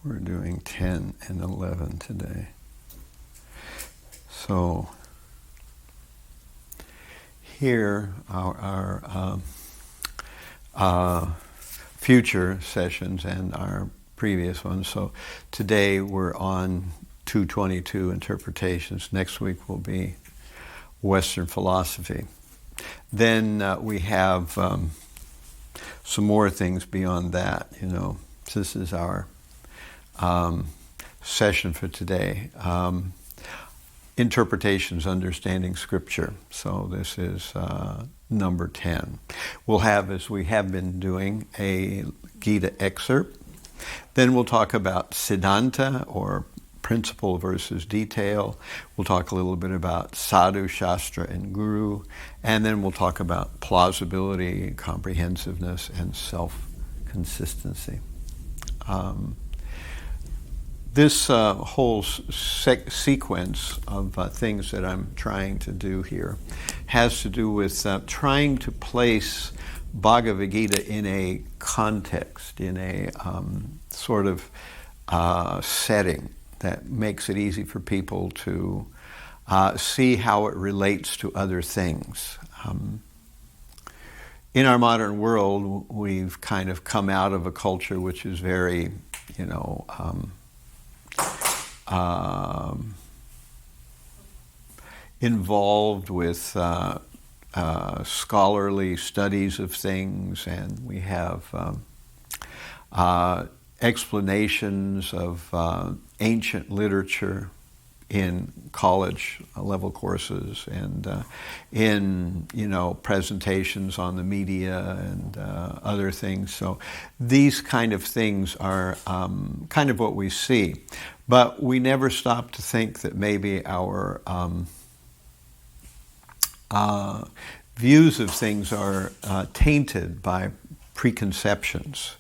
We're doing 10 and 11 today. So here our future sessions and our previous ones. So today we're on 222 interpretations. Next week will be Western philosophy. Then we have some more things beyond that. This is our session for today. Interpretations, understanding scripture. So this is number 10. We'll have, as we have been doing, a Gita excerpt. Then we'll talk about Siddhanta, or principle versus detail. We'll talk a little bit about Sādhu, Śāstra and Guru. And then we'll talk about plausibility, comprehensiveness, and self-consistency. This whole sequence of things that I'm trying to do here has to do with trying to place Bhagavad Gita in a context, in a sort of setting that makes it easy for people to see how it relates to other things. In our modern world, we've kind of come out of a culture which is very, involved with scholarly studies of things, and we have explanations of ancient literature in college level courses and in presentations on the media and other things. So these kind of things are kind of what we see, but we never stop to think that maybe our views of things are tainted by preconceptions.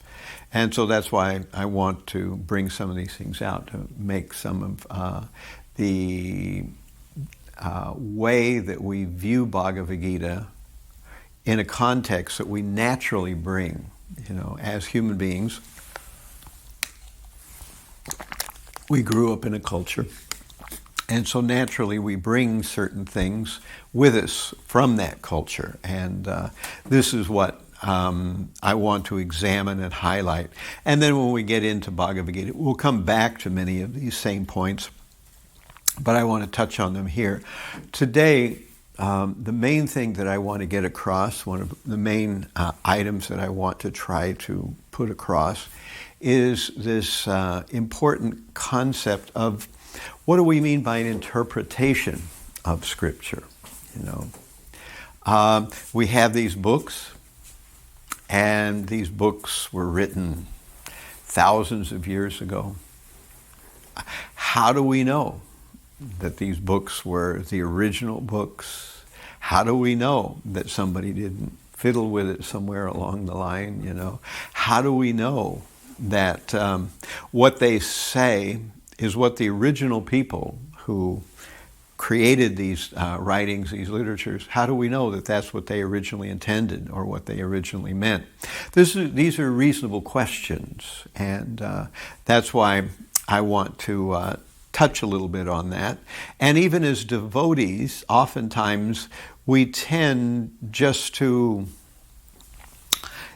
And so that's why I want to bring some of these things out, to make some of the way that we view Bhagavad Gita in a context that we naturally bring, as human beings. We grew up in a culture, and so naturally we bring certain things with us from that culture. And this is what I want to examine and highlight. And then when we get into Bhagavad Gita, we'll come back to many of these same points, but I want to touch on them here. Today, the main thing that I want to get across, one of the main items that I want to try to put across, is this important concept of what do we mean by an interpretation of Scripture. We have these books, and these books were written thousands of years ago. How do we know that these books were the original books? How do we know that somebody didn't fiddle with it somewhere along the line? How do we know that what they say is what the original people who created these writings, these literatures, how do we know that that's what they originally intended or what they originally meant? These are reasonable questions, and that's why I want to touch a little bit on that. And even as devotees, oftentimes we tend just to,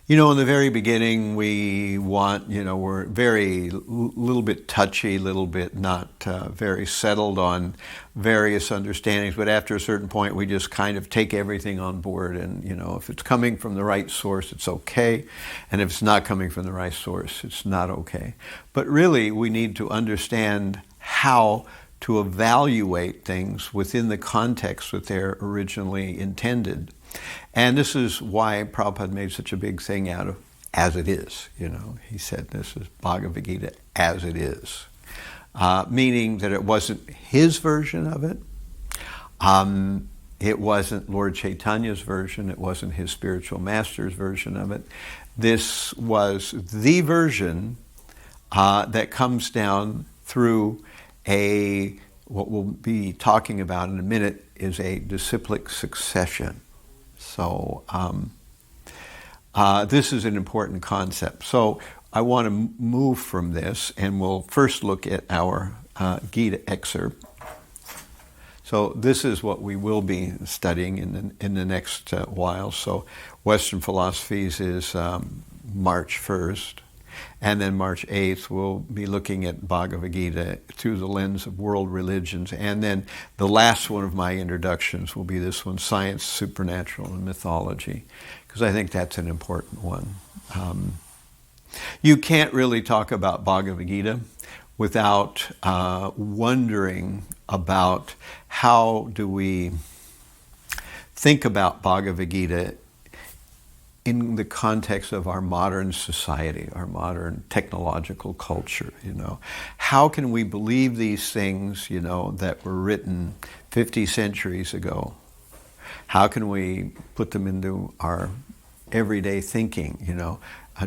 in the very beginning, we want, we're very little bit touchy, little bit not very settled on various understandings, but after a certain point, we just kind of take everything on board, and, if it's coming from the right source, it's okay, and if it's not coming from the right source, it's not okay. But really, we need to understand how to evaluate things within the context that they're originally intended. And this is why Prabhupada made such a big thing out of as it is. He said this is Bhagavad Gita as it is, meaning that it wasn't his version of it. It wasn't Lord Chaitanya's version. It wasn't his spiritual master's version of it. This was the version that comes down through what we'll be talking about in a minute is a disciplic succession. So this is an important concept. So I want to move from this, and we'll first look at our Gita excerpt. So this is what we will be studying in the next while. So Western Philosophies is March 1st. And then March 8th, we'll be looking at Bhagavad Gita through the lens of world religions. And then the last one of my introductions will be this one, Science, Supernatural, and Mythology, because I think that's an important one. You can't really talk about Bhagavad Gita without wondering about how do we think about Bhagavad Gita in the context of our modern society, our modern technological culture, How can we believe these things, that were written 50 centuries ago? How can we put them into our everyday thinking,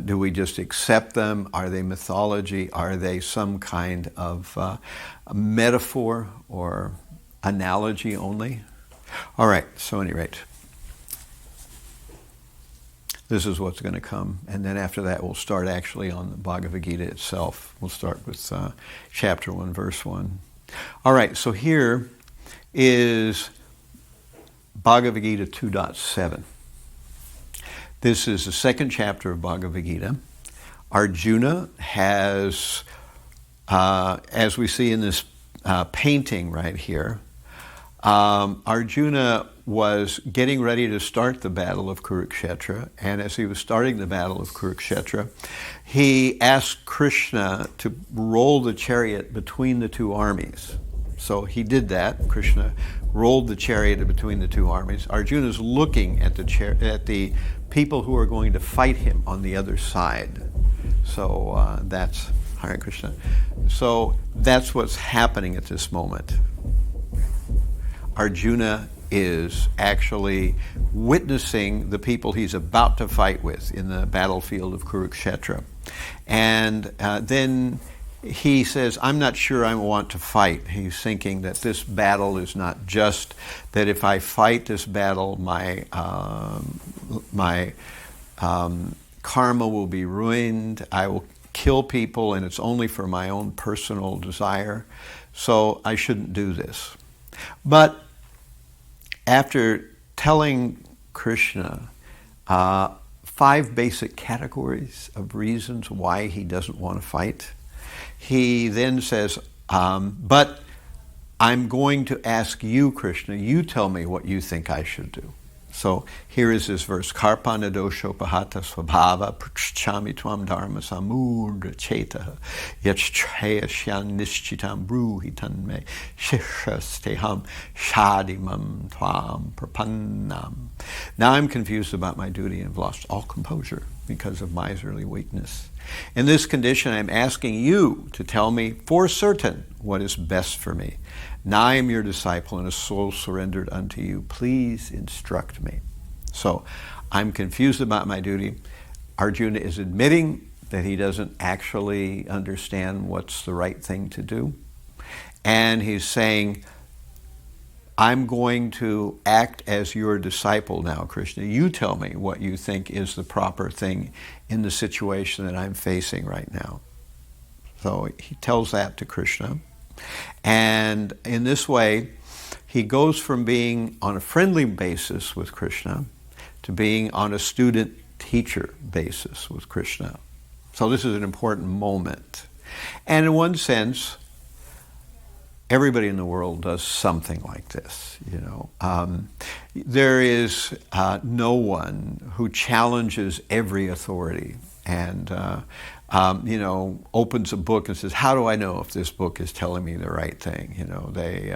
Do we just accept them? Are they mythology? Are they some kind of metaphor or analogy only? All right, so at any rate, this is what's going to come. And then after that, we'll start actually on the Bhagavad Gita itself. We'll start with chapter 1, verse 1. All right, so here is Bhagavad Gita 2.7. This is the second chapter of Bhagavad Gita. Arjuna has, as we see in this painting right here, Arjuna was getting ready to start the battle of Kurukshetra, and as he was starting the battle of Kurukshetra, he asked Krishna to roll the chariot between the two armies. So he did that. Krishna rolled the chariot between the two armies. Arjuna's looking at the people who are going to fight him on the other side. So that's Hare Krishna. So that's what's happening at this moment. Arjuna is actually witnessing the people he's about to fight with in the battlefield of Kurukshetra. And then he says, I'm not sure I want to fight. He's thinking that this battle is not just, that if I fight this battle, my karma will be ruined. I will kill people, and it's only for my own personal desire. So I shouldn't do this. But after telling Krishna 5 basic categories of reasons why he doesn't want to fight, he then says, but I'm going to ask you, Krishna, you tell me what you think I should do. So here is this verse, Karpana doshopahata svabhava pruchami tvam dharma samudra cheta yachtrayasyan nishchitam bruhitan me shishasteham shadimam tvam prapannam. Now I'm confused about my duty and have lost all composure because of miserly weakness. In this condition, I'm asking you to tell me for certain what is best for me. Now I am your disciple and a soul surrendered unto you. Please instruct me. So I'm confused about my duty. Arjuna is admitting that he doesn't actually understand what's the right thing to do. And he's saying, I'm going to act as your disciple now, Krishna. You tell me what you think is the proper thing in the situation that I'm facing right now. So he tells that to Krishna. And in this way, he goes from being on a friendly basis with Krishna to being on a student-teacher basis with Krishna. So this is an important moment. And in one sense, everybody in the world does something like this, There is no one who challenges every authority and, opens a book and says, how do I know if this book is telling me the right thing? They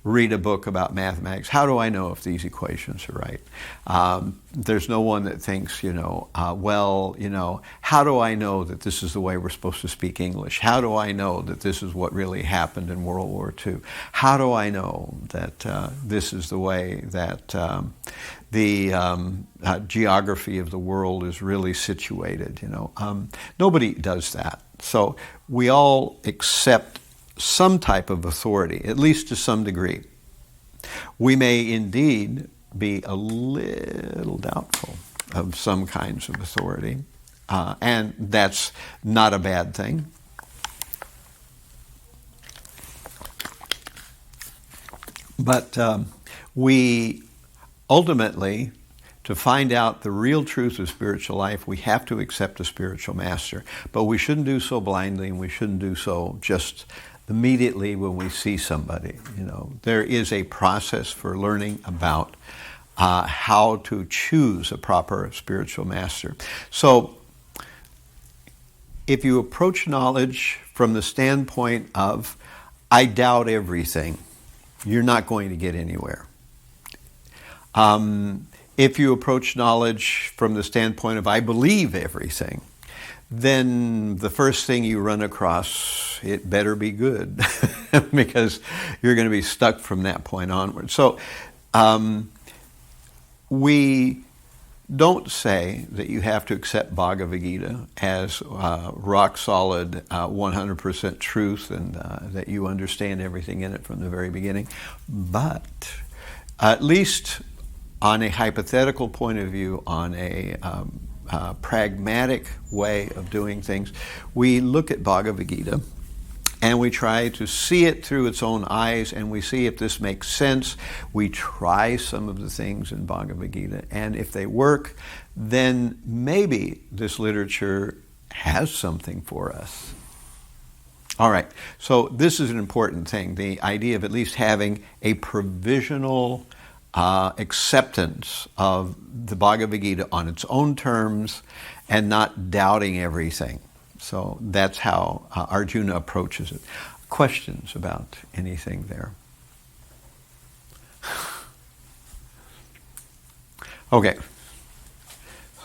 read a book about mathematics. How do I know if these equations are right? There's no one that thinks, how do I know that this is the way we're supposed to speak English? How do I know that this is what really happened in World War II? How do I know that this is the way that the geography of the world is really situated? Nobody does that. So we all accept some type of authority, at least to some degree. We may indeed be a little doubtful of some kinds of authority. And that's not a bad thing. But we ultimately, to find out the real truth of spiritual life, we have to accept a spiritual master. But we shouldn't do so blindly, and we shouldn't do so just immediately when we see somebody. There is a process for learning about how to choose a proper spiritual master. So, if you approach knowledge from the standpoint of, I doubt everything, you're not going to get anywhere. If you approach knowledge from the standpoint of, I believe everything, then the first thing you run across, it better be good, because you're going to be stuck from that point onward. So we don't say that you have to accept Bhagavad Gita as rock solid 100% truth, and that you understand everything in it from the very beginning. But at least on a hypothetical point of view, on a pragmatic way of doing things, we look at Bhagavad Gita and we try to see it through its own eyes, and we see if this makes sense. We try some of the things in Bhagavad Gita, and if they work, then maybe this literature has something for us. All right, so this is an important thing, the idea of at least having a provisional acceptance of the Bhagavad Gita on its own terms and not doubting everything. So that's how Arjuna approaches it. Questions about anything there? Okay.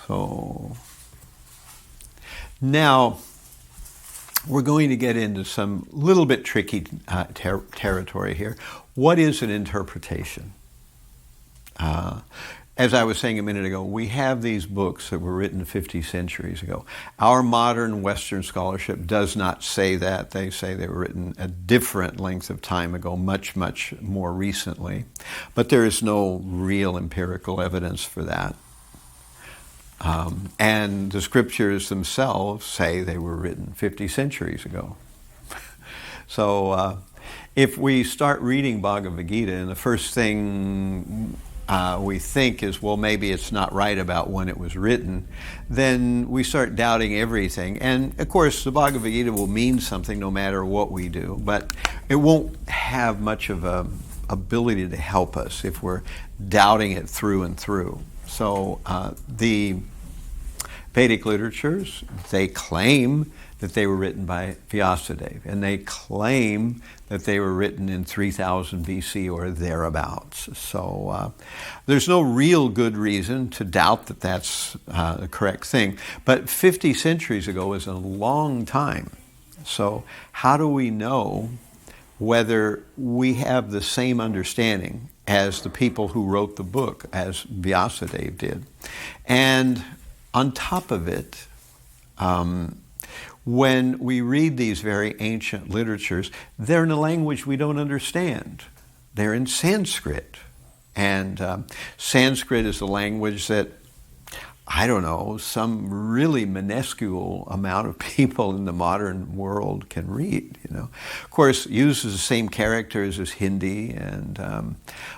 So now we're going to get into some little bit tricky territory here. What is an interpretation? As I was saying a minute ago, we have these books that were written 50 centuries ago. Our modern Western scholarship does not say that. They say they were written a different length of time ago, much, much more recently. But there is no real empirical evidence for that. And the scriptures themselves say they were written 50 centuries ago. So if we start reading Bhagavad Gita, and the first thing we think is, well, maybe it's not right about when it was written, then we start doubting everything. And of course, the Bhagavad Gita will mean something no matter what we do, but it won't have much of a ability to help us if we're doubting it through and through. So the Vedic literatures, they claim that they were written by Vyasadeva, and they claim that they were written in 3000 BC or thereabouts. So there's no real good reason to doubt that that's the correct thing. But 50 centuries ago is a long time. So how do we know whether we have the same understanding as the people who wrote the book, as Vyasadeva did? And on top of it, when we read these very ancient literatures, they're in a language we don't understand. They're in Sanskrit. And Sanskrit is a language that, I don't know, some really minuscule amount of people in the modern world can read. Of course, it uses the same characters as Hindi,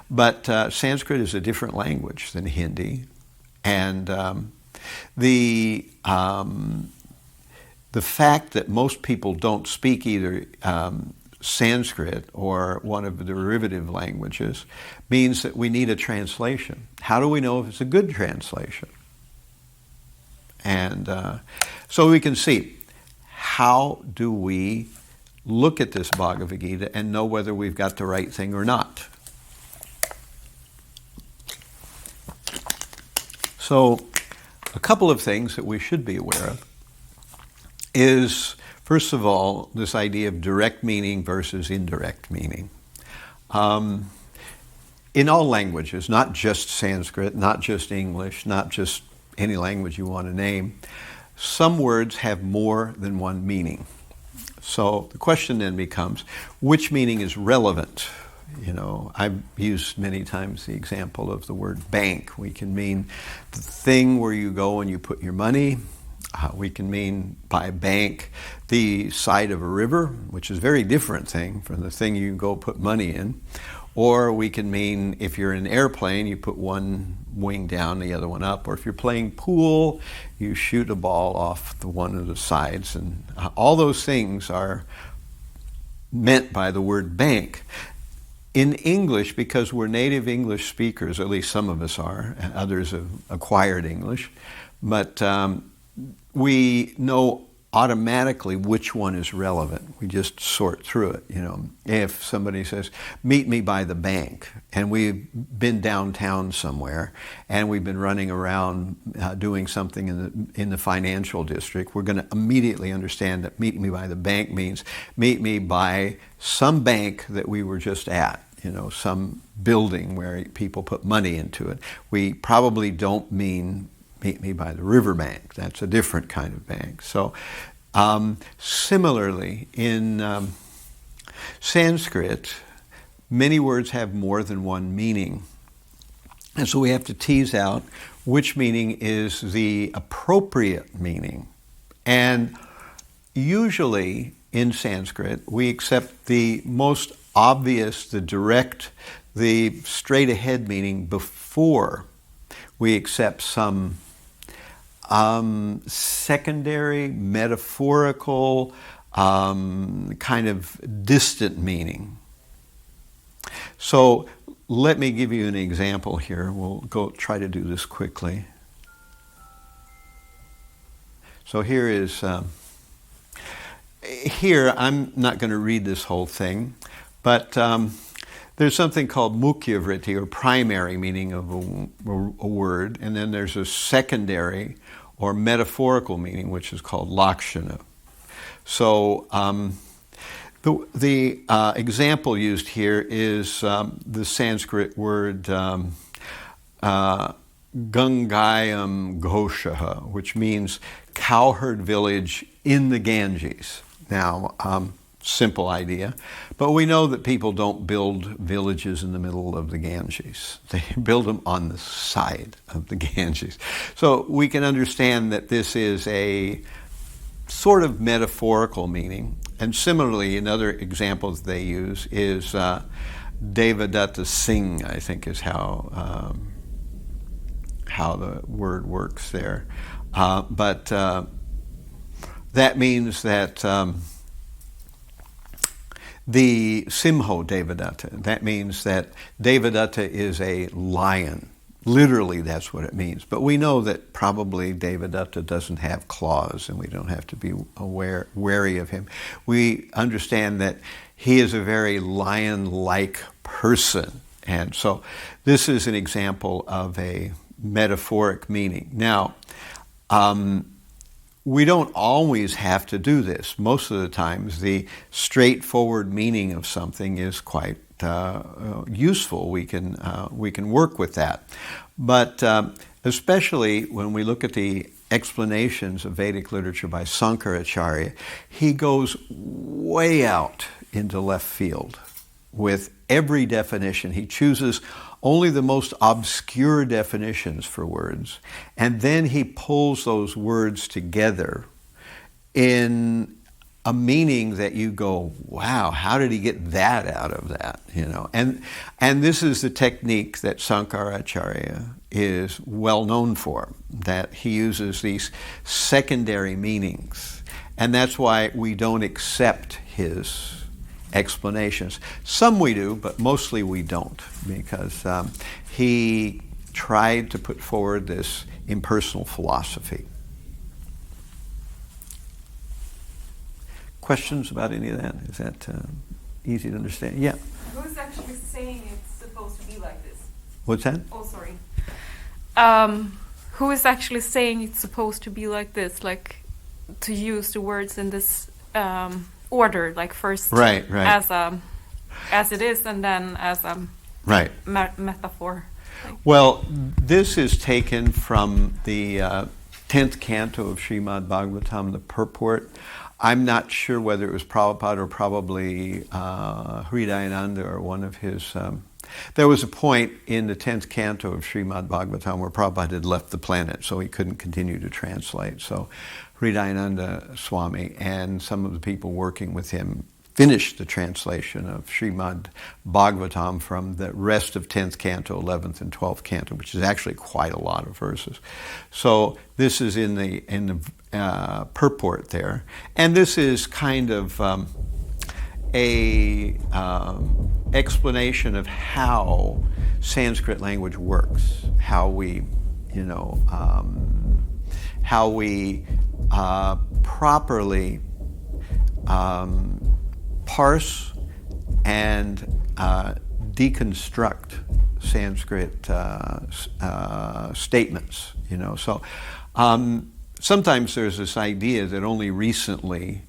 but Sanskrit is a different language than Hindi. And the fact that most people don't speak either Sanskrit or one of the derivative languages means that we need a translation. How do we know if it's a good translation? And so we can see, how do we look at this Bhagavad Gita and know whether we've got the right thing or not? So a couple of things that we should be aware of is, first of all, this idea of direct meaning versus indirect meaning. In all languages, not just Sanskrit, not just English, not just any language you want to name, some words have more than one meaning. So the question then becomes, which meaning is relevant? I've used many times the example of the word bank. We can mean the thing where you go and you put your money, We can mean by bank the side of a river, which is a very different thing from the thing you go put money in. Or we can mean if you're in an airplane, you put one wing down, the other one up. Or if you're playing pool, you shoot a ball off the one of the sides. And all those things are meant by the word bank. In English, because we're native English speakers, at least some of us are, and others have acquired English, but we know automatically which one is relevant. We just sort through it, you know. If somebody says, meet me by the bank, and we've been downtown somewhere, and we've been running around doing something in the financial district, we're going to immediately understand that meet me by the bank means meet me by some bank that we were just at, you know, some building where people put money into it. We probably don't mean meet me by the riverbank. That's a different kind of bank. So similarly, in Sanskrit, many words have more than one meaning. And so we have to tease out which meaning is the appropriate meaning. And usually in Sanskrit, we accept the most obvious, the direct, the straight ahead meaning before we accept some secondary, metaphorical, kind of distant meaning. So let me give you an example here. We'll go try to do this quickly. So here is, here I'm not going to read this whole thing, but there's something called mukhya vritti, or primary meaning of a word, and then there's a secondary or metaphorical meaning, which is called lakshana. So the example used here is the Sanskrit word Gangayam Ghoshaha, which means cowherd village in the Ganges. Now, simple idea, but we know that people don't build villages in the middle of the Ganges. They build them on the side of the Ganges. So we can understand that this is a sort of metaphorical meaning. And similarly, another example that they use is Devadatta Singh, I think is how the word works there. But that means that the Simho Devadatta, that means that Devadatta is a lion. Literally, that's what it means. But we know that probably Devadatta doesn't have claws, and we don't have to be wary of him. We understand that he is a very lion-like person. And so this is an example of a metaphoric meaning. Now, we don't always have to do this. Most of the times, the straightforward meaning of something is quite useful. We can work with that. But especially when we look at the explanations of Vedic literature by Shankaracharya, he goes way out into left field with every definition. He chooses only the most obscure definitions for words, and then he pulls those words together in a meaning that you go, wow, how did he get that out of that? You know, and this is the technique that Shankaracharya is well known for, that he uses these secondary meanings, and that's why we don't accept his explanations. Some we do, but mostly we don't, because he tried to put forward this impersonal philosophy. Questions about any of that? Is that easy to understand? Yeah. Who's actually saying it's supposed to be like this? What's that? Oh, sorry. Who is actually saying it's supposed to be like this? Like, to use the words in this order, like first right. as it is, and then as a metaphor. Well, this is taken from the 10th canto of Srimad Bhagavatam, the purport. I'm not sure whether it was Prabhupada or probably Hridayananda or one of his There was a point in the 10th canto of Srimad Bhagavatam where Prabhupada had left the planet, so he couldn't continue to translate. So Hridayananda Swami and some of the people working with him finished the translation of Srimad Bhagavatam from the rest of 10th canto, 11th and 12th canto, which is actually quite a lot of verses. So this is in the purport there. And this is kind of a explanation of how Sanskrit language works, how we properly parse and deconstruct Sanskrit statements. So sometimes there's this idea that only recently,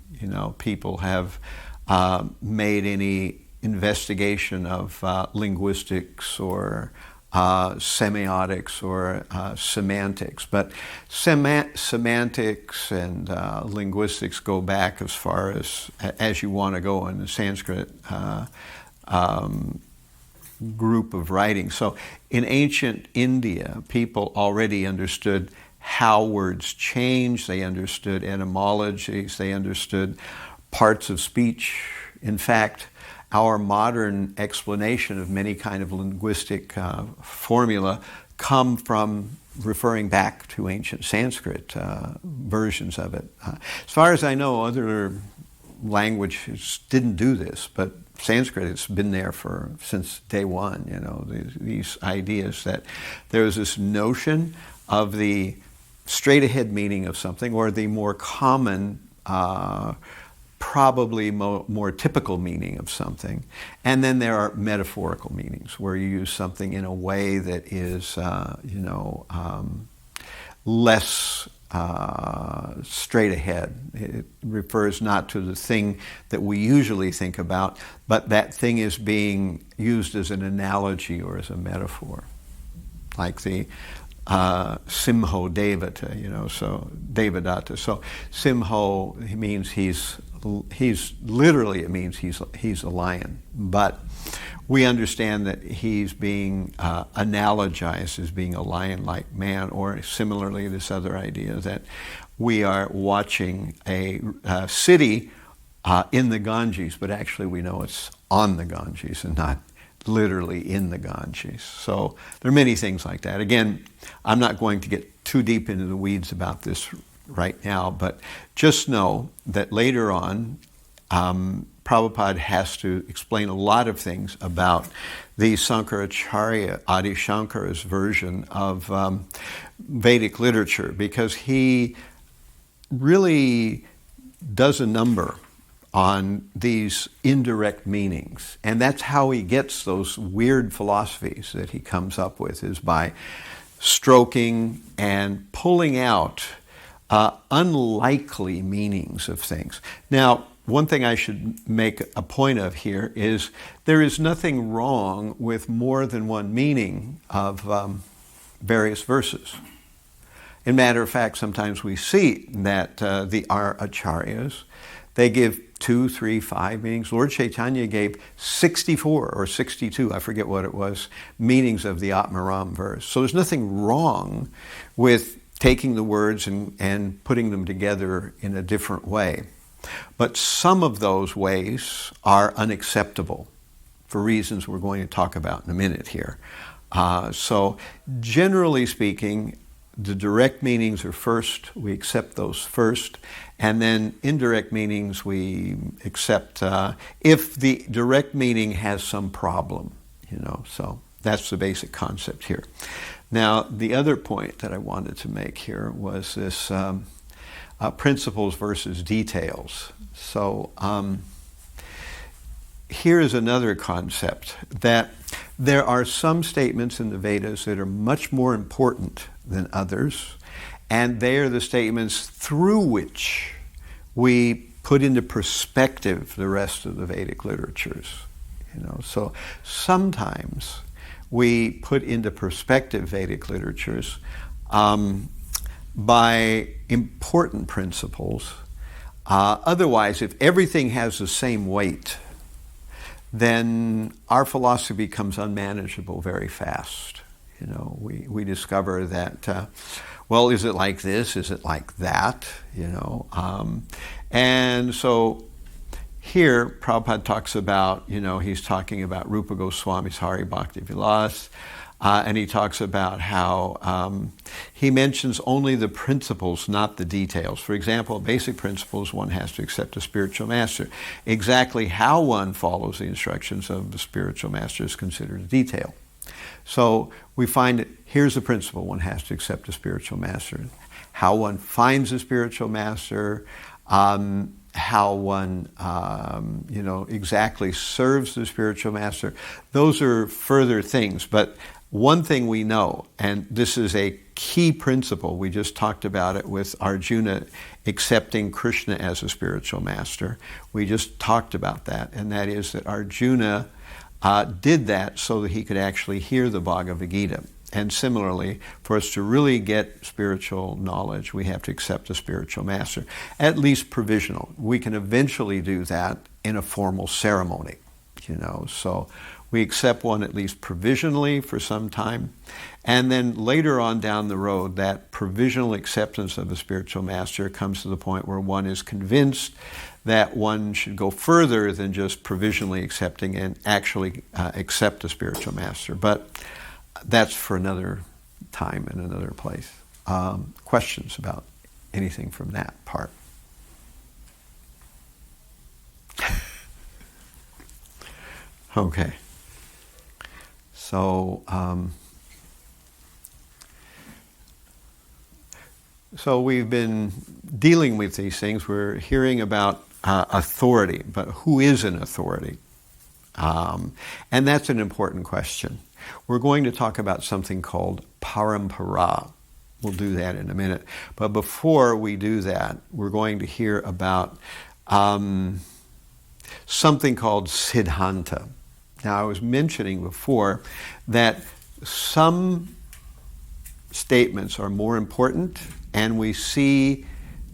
people have made any investigation of linguistics or semiotics or semantics, but semantics and linguistics go back as far as you want to go in the Sanskrit group of writing. So in ancient India, people already understood how words change, they understood etymologies, they understood parts of speech. In fact, our modern explanation of many kind of linguistic formula come from referring back to ancient Sanskrit versions of it. As far as I know, other languages didn't do this, but Sanskrit has been there since day one. These ideas that there's this notion of the straight-ahead meaning of something, or the more common probably more typical meaning of something. And then there are metaphorical meanings where you use something in a way that is, less straight ahead. It refers not to the thing that we usually think about, but that thing is being used as an analogy or as a metaphor. Like the Simho Devata, so Devadatta. So Simho means he's literally, it means he's a lion, but we understand that he's being analogized as being a lion-like man, or similarly this other idea that we are watching a city in the Ganges, but actually we know it's on the Ganges and not literally in the Ganges. So there are many things like that. Again, I'm not going to get too deep into the weeds about this right now, but just know that later on, Prabhupada has to explain a lot of things about the Sankaracharya, Adi Shankara's version of Vedic literature, because he really does a number on these indirect meanings. And that's how he gets those weird philosophies that he comes up with, is by stroking and pulling out unlikely meanings of things. Now, one thing I should make a point of here is there is nothing wrong with more than one meaning of various verses. In matter of fact, sometimes we see that our acharyas, they give 2, 3, 5 meanings. Lord Chaitanya gave 64 or 62, I forget what it was, meanings of the Atmaram verse. So there's nothing wrong with taking the words and putting them together in a different way. But some of those ways are unacceptable for reasons we're going to talk about in a minute here. So generally speaking, the direct meanings are first. We accept those first. And then indirect meanings we accept if the direct meaning has some problem, So that's the basic concept here. Now, the other point that I wanted to make here was this principles versus details. So here is another concept, that there are some statements in the Vedas that are much more important than others, and they are the statements through which we put into perspective the rest of the Vedic literatures. So sometimes we put into perspective Vedic literatures by important principles. Otherwise, if everything has the same weight, then our philosophy becomes unmanageable very fast. You know, we discover that, well, is it like this? Is it like that? You know, and so here Prabhupada talks about, you know, he's talking about Rupa Goswami's Hari Bhakti Vilas, and he talks about how he mentions only the principles, not the details. For example, basic principles, one has to accept a spiritual master. Exactly how one follows the instructions of the spiritual master is considered a detail. So we find that here's the principle, one has to accept a spiritual master. How one finds a spiritual master, how one, you know, exactly serves the spiritual master. Those are further things, but one thing we know, and this is a key principle, we just talked about it with Arjuna accepting Krishna as a spiritual master. We just talked about that, and that is that Arjuna did that so that he could actually hear the Bhagavad Gita. And similarly, for us to really get spiritual knowledge, we have to accept a spiritual master, at least provisional. We can eventually do that in a formal ceremony, you know. So we accept one at least provisionally for some time, and then later on down the road, that provisional acceptance of a spiritual master comes to the point where one is convinced that one should go further than just provisionally accepting and actually accept a spiritual master. But that's for another time and another place. Questions about anything from that part? Okay. So, so we've been dealing with these things. We're hearing about authority, but who is an authority? And that's an important question. We're going to talk about something called Paramparā. We'll do that in a minute. But before we do that, we're going to hear about something called Siddhanta. Now, I was mentioning before that some statements are more important, and we see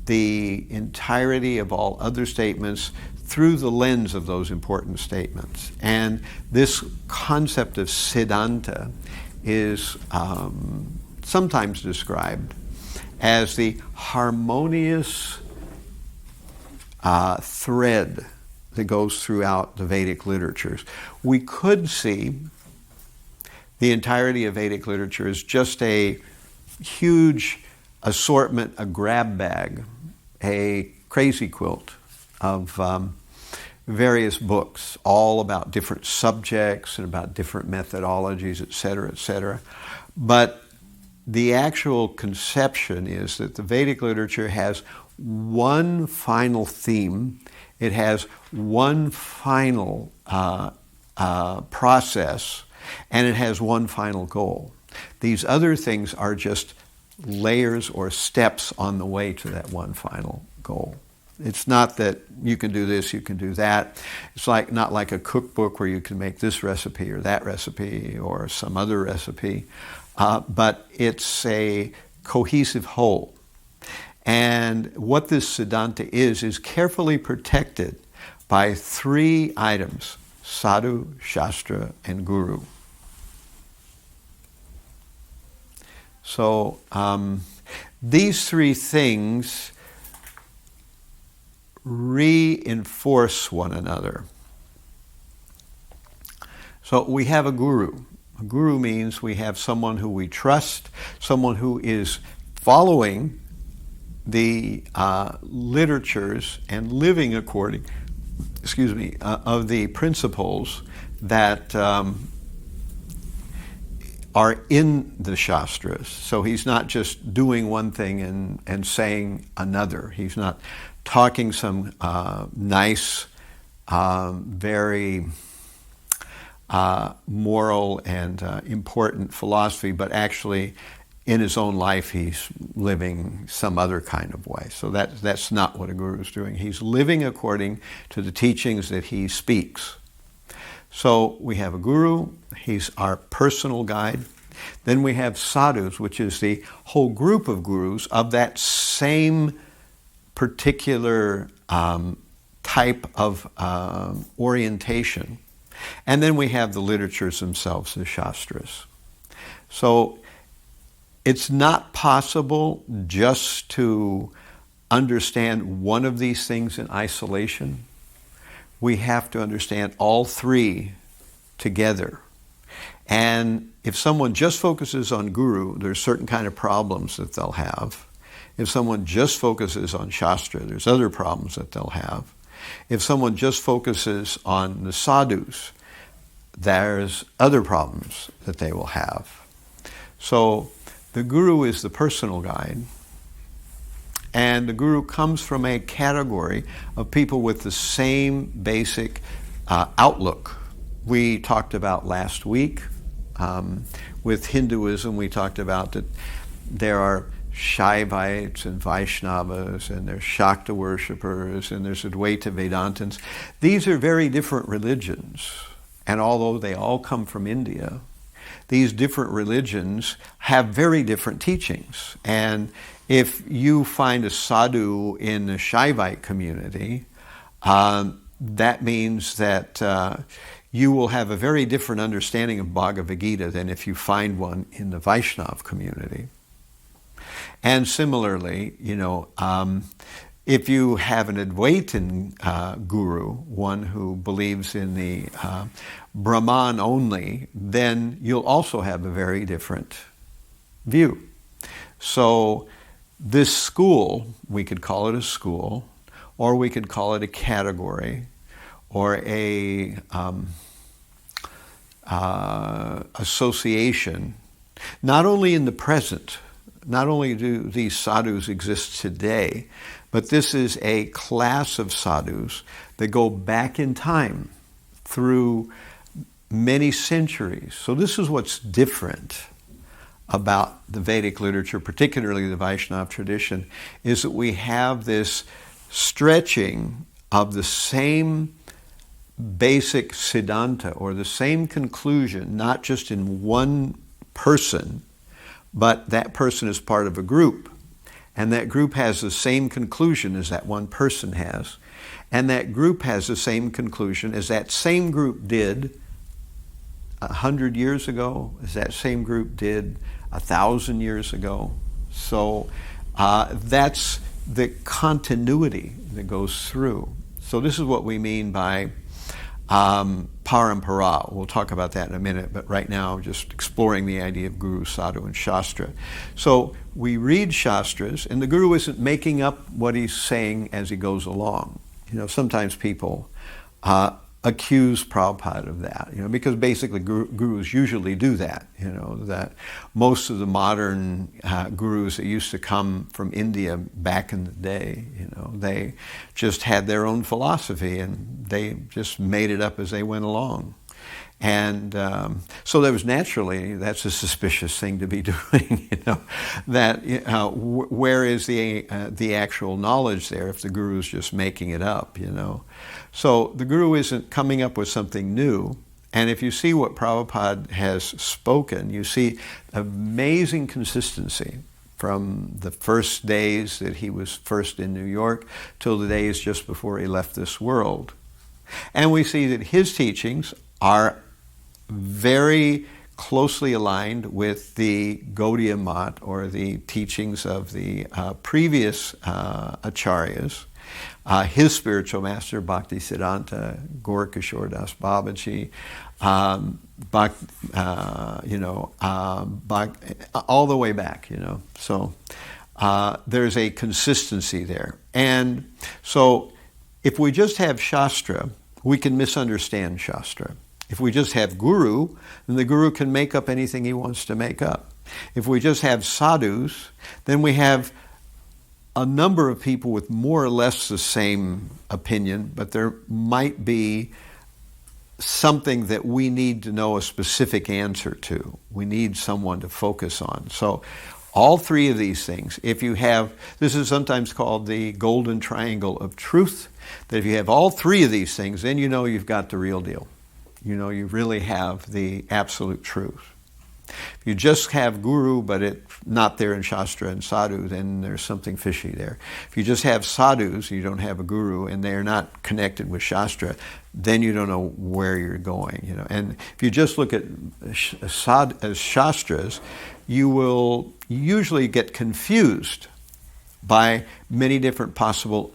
the entirety of all other statements through the lens of those important statements. And this concept of Siddhanta is sometimes described as the harmonious thread that goes throughout the Vedic literatures. We could see the entirety of Vedic literature as just a huge assortment, a grab bag, a crazy quilt of various books, all about different subjects and about different methodologies, et cetera, et cetera. But the actual conception is that the Vedic literature has one final theme. It has one final process, and it has one final goal. These other things are just layers or steps on the way to that one final goal. It's not that you can do this, you can do that. It's not like a cookbook where you can make this recipe or that recipe or some other recipe, but it's a cohesive whole. And what this Siddhanta is carefully protected by three items: Sādhu, Śāstra, and Guru. So these three things reinforce one another. So we have a guru. A guru means we have someone who we trust, someone who is following the literatures and living according, of the principles that are in the Shastras. So he's not just doing one thing and saying another. He's not talking some nice, very moral and important philosophy, but actually in his own life he's living some other kind of way. So that's not what a guru is doing. He's living according to the teachings that he speaks. So we have a guru, he's our personal guide. Then we have sadhus, which is the whole group of gurus of that same particular type of orientation. And then we have the literatures themselves, the Shāstras. So it's not possible just to understand one of these things in isolation. We have to understand all three together. And if someone just focuses on Guru, there's certain kind of problems that they'll have. If someone just focuses on Shāstra, there's other problems that they'll have. If someone just focuses on the Sādhus, there's other problems that they will have. So the Guru is the personal guide, and the Guru comes from a category of people with the same basic outlook. We talked about last week with Hinduism, we talked about that there are Shaivites and Vaishnavas, and there's Shakta worshippers, and there's Advaita Vedantins. These are very different religions, and although they all come from India, these different religions have very different teachings. And if you find a sadhu in the Shaivite community, that means that you will have a very different understanding of Bhagavad Gita than if you find one in the Vaishnava community. And similarly, if you have an Advaitin guru, one who believes in the Brahman only, then you'll also have a very different view. So this school, we could call it a school, or we could call it a category, or a association, not only in the present. Not only do these sadhus exist today, but this is a class of sadhus that go back in time through many centuries. So this is what's different about the Vedic literature, particularly the Vaishnava tradition, is that we have this stretching of the same basic siddhanta, or the same conclusion, not just in one person, but that person is part of a group, and that group has the same conclusion as that one person has, and that group has the same conclusion as that same group did 100 years ago, as that same group did 1,000 years ago. So that's the continuity that goes through. So this is what we mean by Paramparā. We'll talk about that in a minute, but right now just exploring the idea of Guru, Sādhu, and Shāstra. So we read Shāstras, and the Guru isn't making up what he's saying as he goes along. Sometimes people accuse Prabhupada of that, because basically gurus usually do that, that most of the modern gurus that used to come from India back in the day, they just had their own philosophy and they just made it up as they went along. And so there was naturally, that's a suspicious thing to be doing, that where is the actual knowledge there if the guru is just making it up, So the guru isn't coming up with something new. And if you see what Prabhupada has spoken, you see amazing consistency from the first days that he was first in New York till the days just before he left this world. And we see that his teachings are very closely aligned with the Gaudiya Mat, or the teachings of the previous acharyas. His spiritual master, Bhaktisiddhanta Gaurkishore Das Babaji, all the way back, So there's a consistency there. And so if we just have Shāstra, we can misunderstand Shāstra. If we just have Guru, then the Guru can make up anything he wants to make up. If we just have sadhus, then we have a number of people with more or less the same opinion, but there might be something that we need to know a specific answer to. We need someone to focus on. So all three of these things, if you have, this is sometimes called the golden triangle of truth, that if you have all three of these things, then you've got the real deal. You really have the absolute truth. If you just have Guru, but it's not there in Śāstra and Sādhu, then there's something fishy there. If you just have Sadhus, you don't have a Guru, and they're not connected with Śāstra, then you don't know where you're going. And if you just look at Shastras, you will usually get confused by many different possible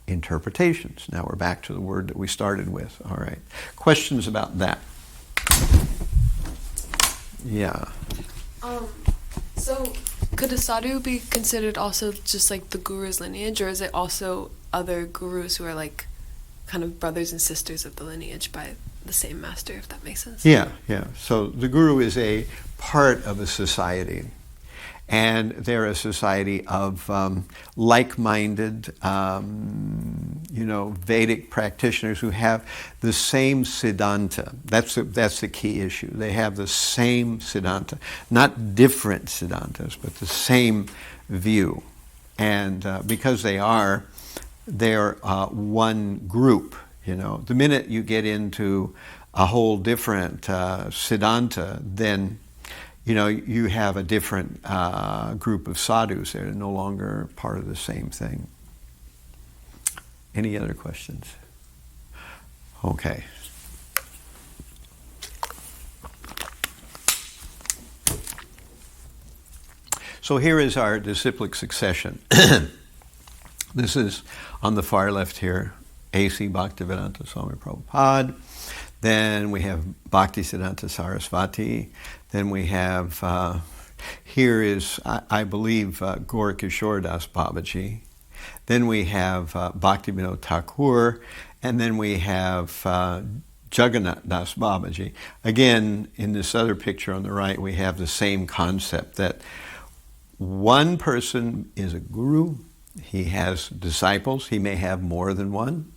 interpretations. Now we're back to the word that we started with. All right. Questions about that? Yeah. So could a sadhu be considered also just like the guru's lineage, or is it also other gurus who are like kind of brothers and sisters of the lineage by the same master, if that makes sense? Yeah. So the guru is a part of a society. And they're a society of like-minded, Vedic practitioners who have the same Siddhanta. That's the key issue. They have the same Siddhanta, not different Siddhantas, but the same view. And because they're one group. The minute you get into a whole different Siddhanta, then you have a different group of sadhus. They're no longer part of the same thing. Any other questions? Okay. So here is our disciplic succession. This is on the far left here, A.C. Bhaktivedanta Swami Prabhupada. Then we have Bhaktisiddhanta Sarasvati. Then we have, here is, I believe, Gaura Das Babaji. Then we have Bhaktivinoda Thakur. And then we have Jagannath Das Babaji. Again, in this other picture on the right, we have the same concept that one person is a guru. He has disciples. He may have more than one.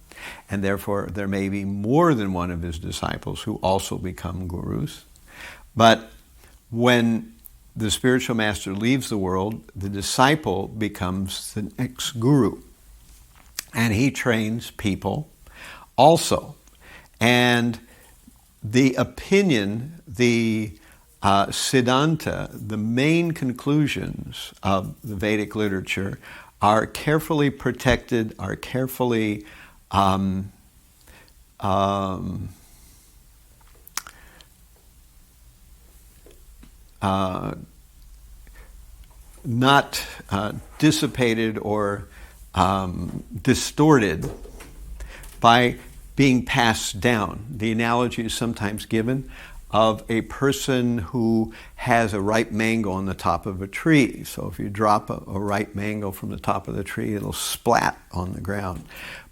And therefore, there may be more than one of his disciples who also become gurus. But when the spiritual master leaves the world, the disciple becomes the next guru. And he trains people also. And the opinion, the Siddhanta, the main conclusions of the Vedic literature are carefully protected, are carefully not dissipated or distorted by being passed down. The analogy is sometimes given of a person who has a ripe mango on the top of a tree. So if you drop a ripe mango from the top of the tree, it'll splat on the ground.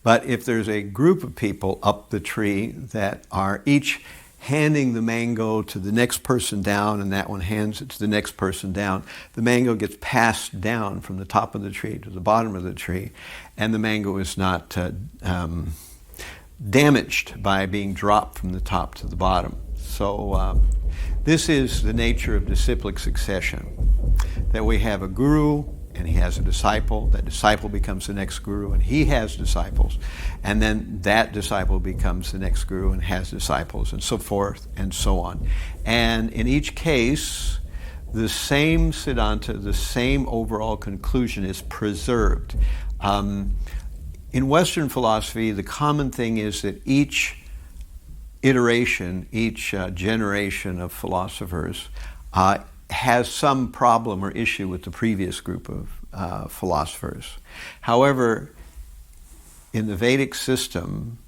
But if there's a group of people up the tree that are each handing the mango to the next person down, and that one hands it to the next person down, the mango gets passed down from the top of the tree to the bottom of the tree, and the mango is not damaged by being dropped from the top to the bottom. So this is the nature of disciplic succession, that we have a guru and he has a disciple. That disciple becomes the next guru and he has disciples. And then that disciple becomes the next guru and has disciples, and so forth and so on. And in each case, the same Siddhanta, the same overall conclusion is preserved. In Western philosophy, the common thing is that each iteration, each generation of philosophers has some problem or issue with the previous group of philosophers. However, in the Vedic system,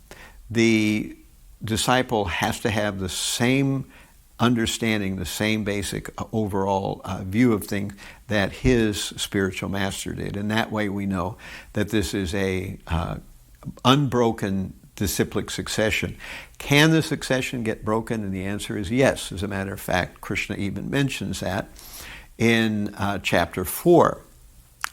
the disciple has to have the same understanding, the same basic overall view of things that his spiritual master did. And that way we know that this is a unbroken disciplic succession. Can the succession get broken? And the answer is yes. As a matter of fact, Krishna even mentions that in chapter 4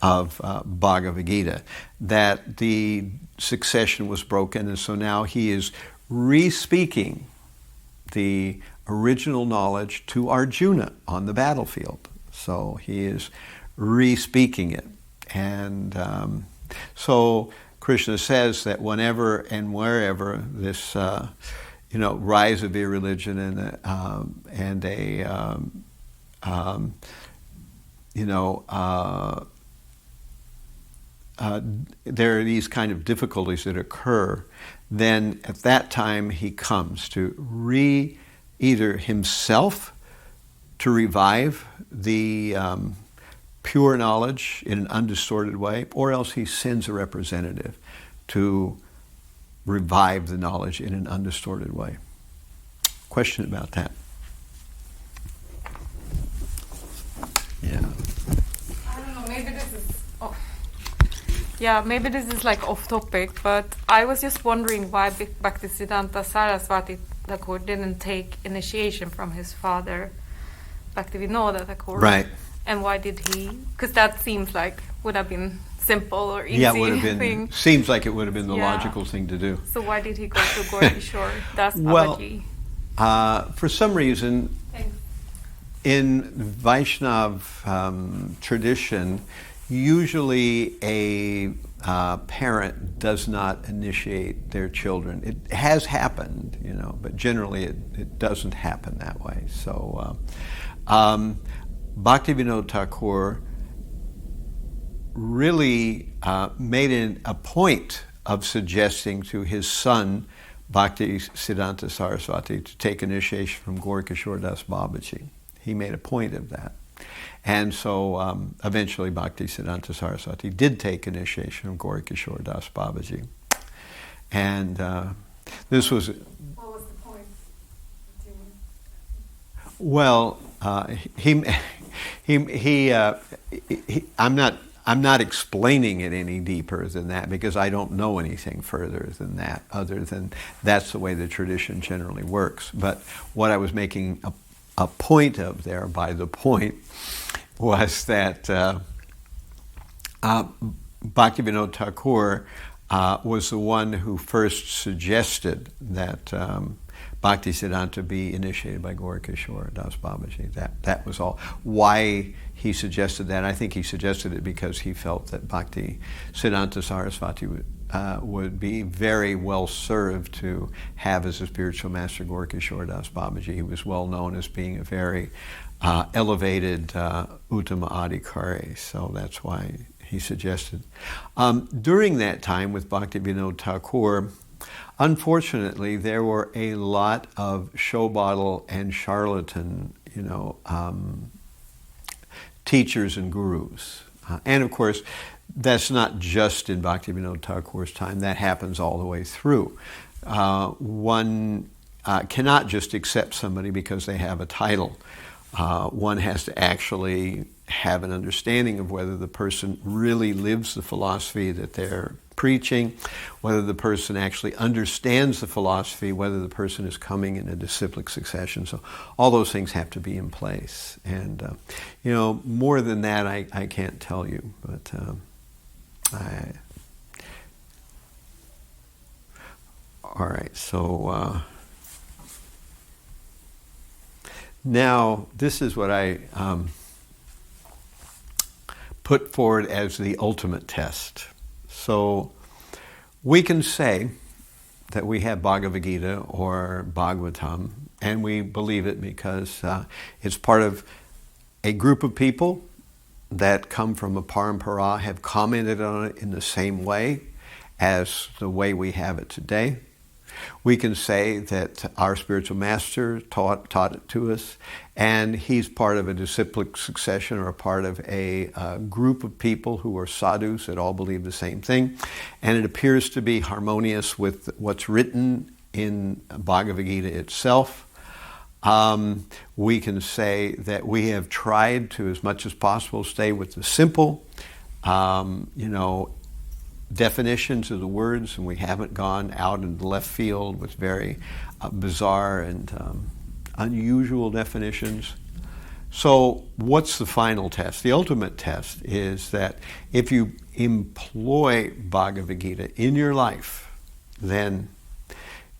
of Bhagavad Gita, that the succession was broken, and so now he is re-speaking the original knowledge to Arjuna on the battlefield. So he is re-speaking it. And so Krishna says that whenever and wherever this rise of irreligion and a there are these kind of difficulties that occur, then at that time he comes to either himself to revive the pure knowledge in an undistorted way, or else he sends a representative to revive the knowledge in an undistorted way. Question about that? Yeah. I don't know, maybe this is... Oh. Yeah, maybe this is like off topic, but I was just wondering why Bhaktisiddhanta Saraswati Thakur didn't take initiation from his father, Bhaktivinoda Thakur. Right. And why did he? Because that seems like would have been simple or easy Yeah, it would have been. thing. Seems like it would have been the Yeah. logical thing to do. So why did he go to Gorkishore Das Well, Babaji? For some reason, Thanks. in Vaishnav tradition, usually a parent does not initiate their children. It has happened, but generally it doesn't happen that way. So Bhaktivinoda Thakur really made a point of suggesting to his son, Bhaktisiddhanta Saraswati, to take initiation from Gaurkishore Das Babaji. He made a point of that. And so eventually Bhaktisiddhanta Saraswati did take initiation from Gaurkishore Das Babaji. And this was... What was the point? Well, I'm not explaining it any deeper than that, because I don't know anything further than that, other than that's the way the tradition generally works. But what I was making a point of there by the point was that Bhaktivinoda Thakur was the one who first suggested that Bhaktisiddhanta be initiated by Gaurkishore Das Babaji. That was all. Why he suggested that, I think he suggested it because he felt that Bhaktisiddhanta Saraswati would be very well served to have as a spiritual master Gaurkishore Das Babaji. He was well known as being a very elevated Uttama Adhikari, so that's why he suggested. During that time with Bhaktivinoda Thakur, unfortunately, there were a lot of show bottle and charlatan, teachers and gurus. And of course, that's not just in Bhaktivinoda Thakur's time. That happens all the way through. One cannot just accept somebody because they have a title. One has to actually have an understanding of whether the person really lives the philosophy that they're preaching, whether the person actually understands the philosophy, whether the person is coming in a disciplic succession. So all those things have to be in place. And, more than that, I can't tell you. But all right, so now this is what I put forward as the ultimate test. So we can say that we have Bhagavad Gita or Bhagavatam, and we believe it because it's part of a group of people that come from a Paramparā, have commented on it in the same way as the way we have it today. We can say that our spiritual master taught it to us, and he's part of a disciplic succession or a part of a group of people who are sadhus that all believe the same thing, and it appears to be harmonious with what's written in Bhagavad Gita itself. We can say that we have tried to, as much as possible, stay with the simple, definitions of the words, and we haven't gone out in the left field with very bizarre and unusual definitions. So what's the final test? The ultimate test is that if you employ Bhagavad Gita in your life, then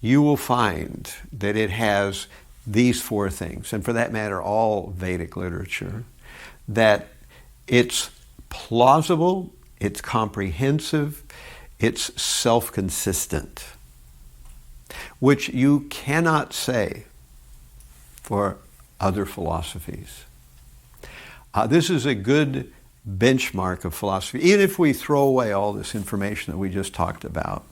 you will find that it has these four things, and for that matter all Vedic literature, that it's plausible, it's comprehensive, it's self-consistent, which you cannot say for other philosophies. This is a good benchmark of philosophy, even if we throw away all this information that we just talked about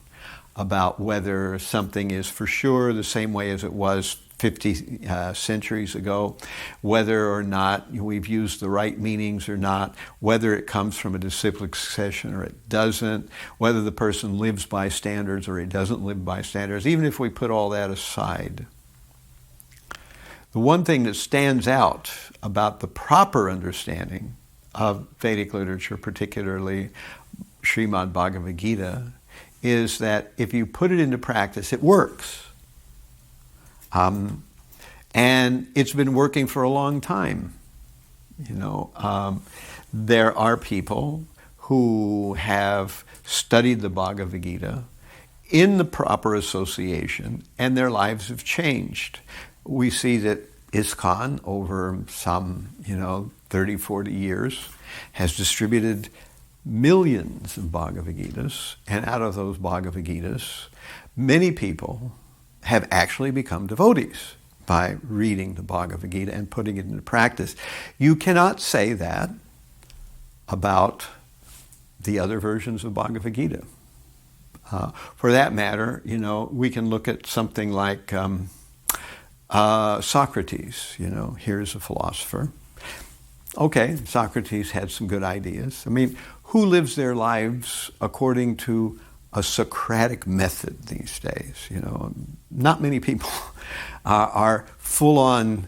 whether something is for sure the same way as it was 50 centuries ago, whether or not we've used the right meanings or not, whether it comes from a disciplic succession or it doesn't, whether the person lives by standards or he doesn't live by standards. Even if we put all that aside, the one thing that stands out about the proper understanding of Vedic literature, particularly Srimad Bhagavad Gita, is that if you put it into practice, it works. And it's been working for a long time. There are people who have studied the Bhagavad Gita in the proper association, and their lives have changed. We see that ISKCON, over some, 30, 40 years, has distributed millions of Bhagavad Gitas, and out of those Bhagavad Gitas, many people have actually become devotees by reading the Bhagavad Gita and putting it into practice. You cannot say that about the other versions of Bhagavad Gita. For that matter, we can look at something like Socrates. Here's a philosopher. Okay, Socrates had some good ideas. I mean, who lives their lives according to a Socratic method these days? Not many people are full-on,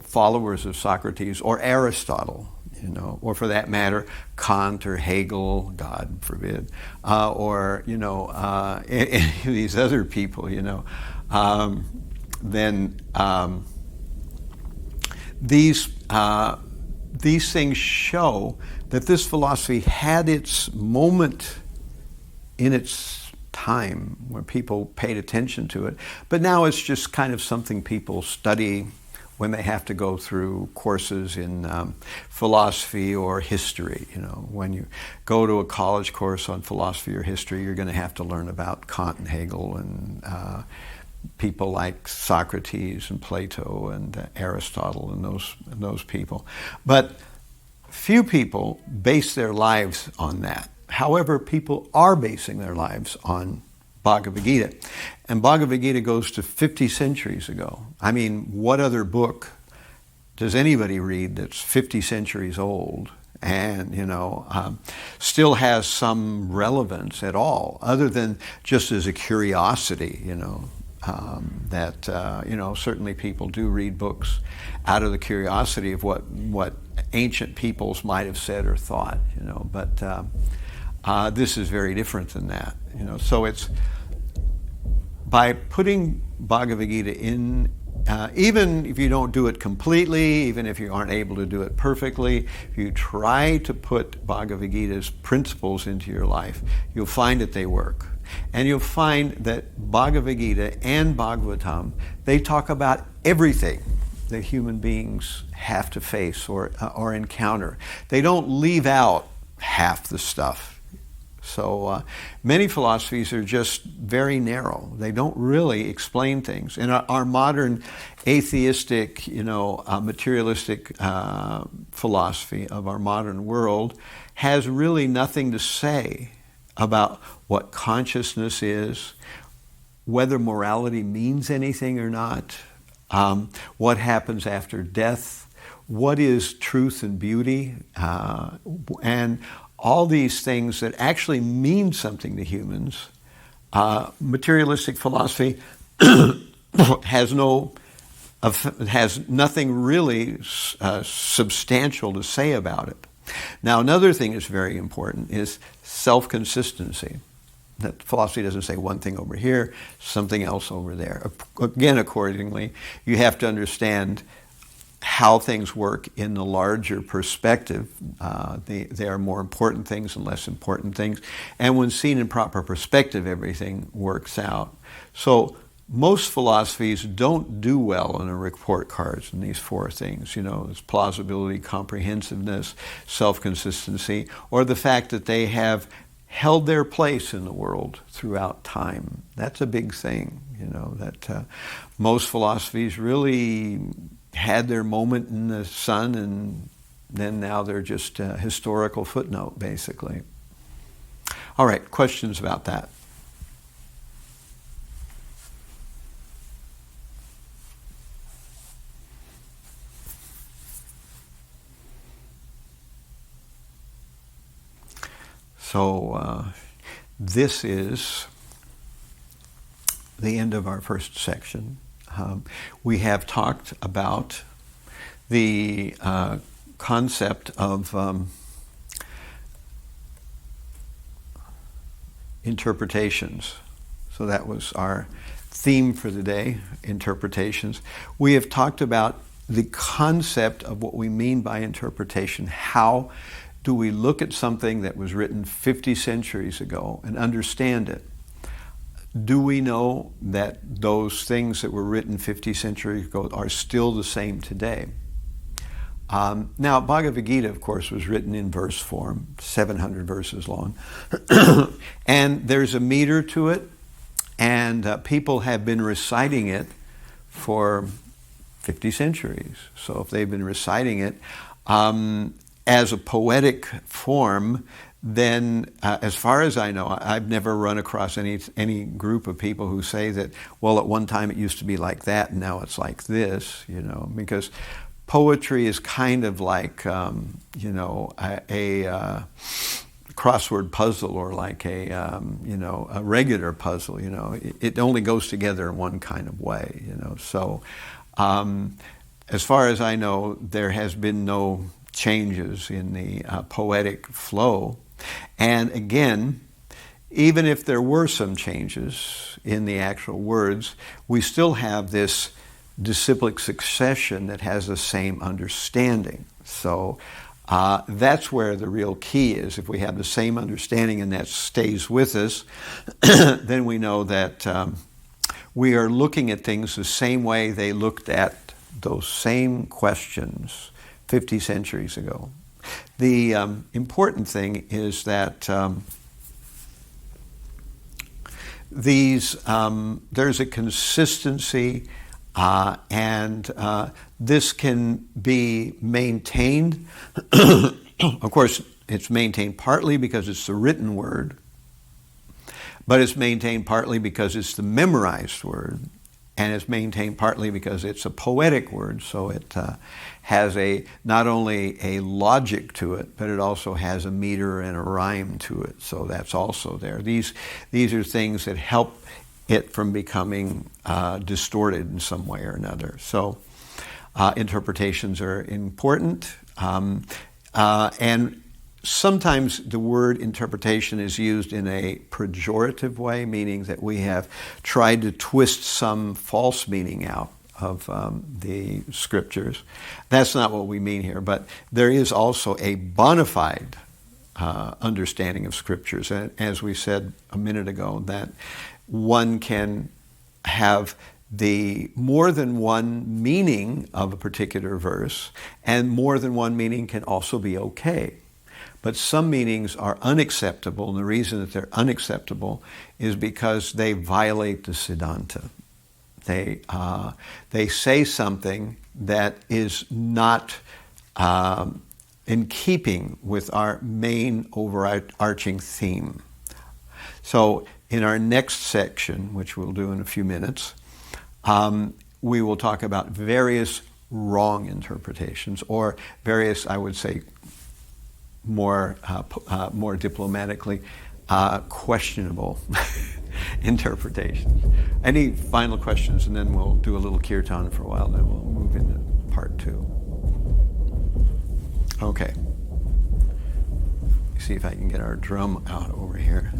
followers of Socrates or Aristotle, or for that matter, Kant or Hegel, God forbid, or any of these other people, then these things show that this philosophy had its moment in its time where people paid attention to it, but now it's just kind of something people study when they have to go through courses in philosophy or history. When you go to a college course on philosophy or history, you're going to have to learn about Kant and Hegel and people like Socrates and Plato and Aristotle and those people. But few people base their lives on that. However, people are basing their lives on Bhagavad Gita. And Bhagavad Gita goes to 50 centuries ago. I mean, what other book does anybody read that's 50 centuries old and, still has some relevance at all, other than just as a curiosity, certainly people do read books out of the curiosity of what ancient peoples might have said or thought, but this is very different than that, So it's by putting Bhagavad Gita in, even if you don't do it completely, even if you aren't able to do it perfectly, if you try to put Bhagavad Gita's principles into your life, you'll find that they work. And you'll find that Bhagavad Gita and Bhagavatam, they talk about everything that human beings have to face or encounter. They don't leave out half the stuff. So many philosophies are just very narrow. They don't really explain things. And our modern atheistic, materialistic philosophy of our modern world has really nothing to say about what consciousness is, whether morality means anything or not, what happens after death, what is truth and beauty, and all these things that actually mean something to humans. Materialistic philosophy has nothing really substantial to say about it. Now, another thing that's very important is self-consistency. That philosophy doesn't say one thing over here, something else over there. Again, accordingly, you have to understand how things work in the larger perspective. There are more important things and less important things. And when seen in proper perspective, everything works out. So most philosophies don't do well in the report cards in these four things. It's plausibility, comprehensiveness, self-consistency, or the fact that they have held their place in the world throughout time. That's a big thing, that most philosophies really had their moment in the sun and then now they're just a historical footnote, basically. All right, questions about that? So this is the end of our first section. We have talked about the concept of interpretations. So that was our theme for the day, interpretations. We have talked about the concept of what we mean by interpretation. How do we look at something that was written 50 centuries ago and understand it? Do we know that those things that were written 50 centuries ago are still the same today? Now, Bhagavad Gita, of course, was written in verse form, 700 verses long. And there's a meter to it, and people have been reciting it for 50 centuries. So if they've been reciting it as a poetic form, then as far as I know, I've never run across any group of people who say that, well, at one time it used to be like that and now it's like this, because poetry is kind of like, a crossword puzzle, or like a regular puzzle. It only goes together in one kind of way. So as far as I know, there has been no changes in the poetic flow. And again, even if there were some changes in the actual words, we still have this disciplic succession that has the same understanding. So that's where the real key is. If we have the same understanding and that stays with us, then we know that we are looking at things the same way they looked at those same questions 50 centuries ago. The important thing is that there's a consistency, and this can be maintained. Of course, it's maintained partly because it's the written word, but it's maintained partly because it's the memorized word, and it's maintained partly because it's a poetic word, so it has not only a logic to it, but it also has a meter and a rhyme to it, so that's also there. These are things that help it from becoming distorted in some way or another. So interpretations are important, and sometimes the word interpretation is used in a pejorative way, meaning that we have tried to twist some false meaning out of the scriptures. That's not what we mean here, but there is also a bona fide understanding of scriptures. And as we said a minute ago, that one can have the more than one meaning of a particular verse, and more than one meaning can also be okay. But some meanings are unacceptable, and the reason that they're unacceptable is because they violate the Siddhanta. They say something that is not in keeping with our main overarching theme. So in our next section, which we'll do in a few minutes, we will talk about various wrong interpretations, or various, I would say, more diplomatically, questionable interpretations. Any final questions, and then we'll do a little kirtan for a while, then we'll move into part 2. Okay. See if I can get our drum out over here.